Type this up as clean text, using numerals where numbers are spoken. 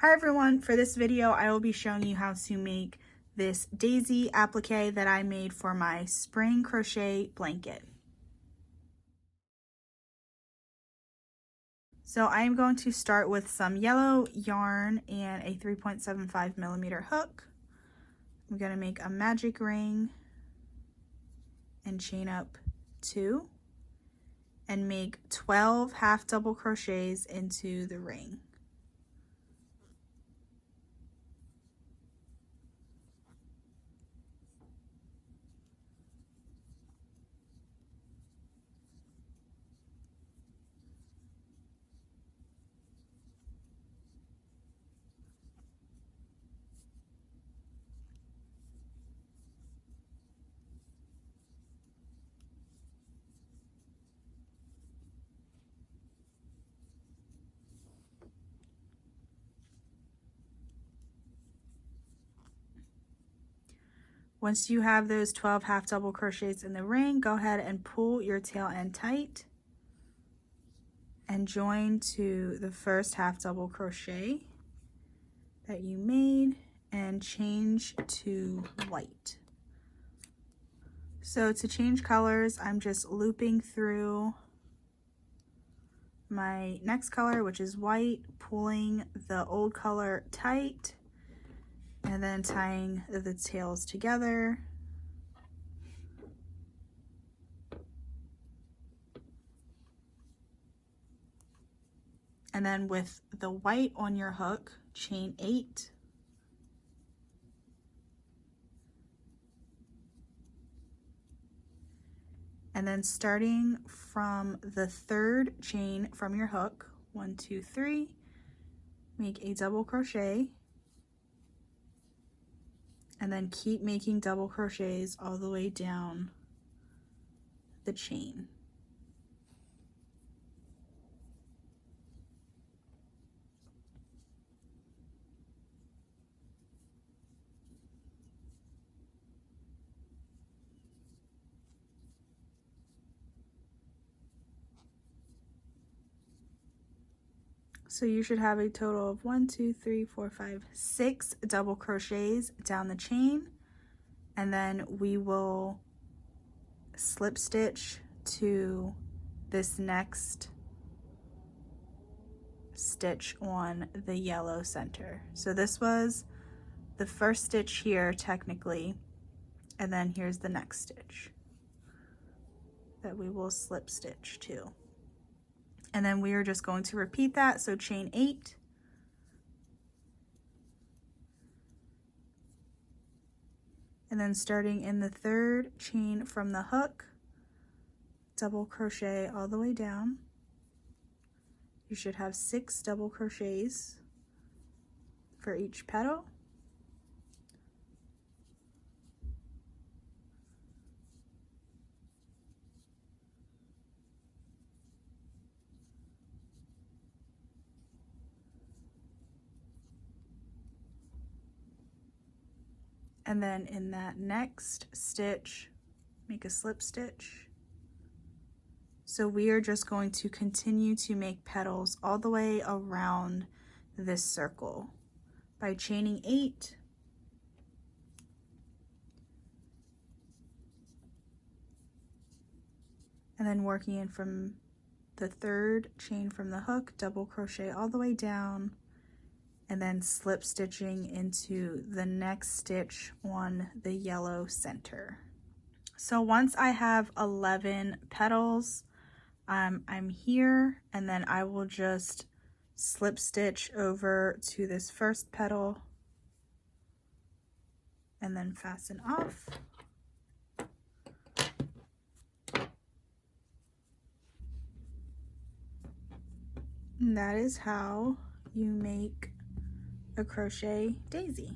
Hi everyone, for this video I will be showing you how to make this daisy applique that I made for my spring crochet blanket. So I am going to start with some yellow yarn and a 3.75mm hook. I'm going to make a magic ring and chain up 2 and make 12 half double crochets into the ring. Once you have those 12 half double crochets in the ring, go ahead and pull your tail end tight and join to the first half double crochet that you made and change to white. So to change colors, I'm just looping through my next color, which is white, pulling the old color tight, and then tying the tails together. And then with the white on your hook, chain 8. And then starting from the 3rd chain from your hook, 1, 2, 3, make a double crochet. And then keep making double crochets all the way down the chain. So you should have a total of 1, 2, 3, 4, 5, 6 double crochets down the chain, and then we will slip stitch to this next stitch on the yellow center. So this was the first stitch here technically, and then here's the next stitch that we will slip stitch to. And then we are just going to repeat that, so chain 8, and then starting in the 3rd chain from the hook, double crochet all the way down. You should have 6 double crochets for each petal. And then in that next stitch, make a slip stitch. So we are just going to continue to make petals all the way around this circle by chaining 8. And then working in from the 3rd chain from the hook, double crochet all the way down, and then slip stitching into the next stitch on the yellow center. So once I have 11 petals, I'm here, and then I will just slip stitch over to this first petal and then fasten off. And that is how you make a crochet daisy.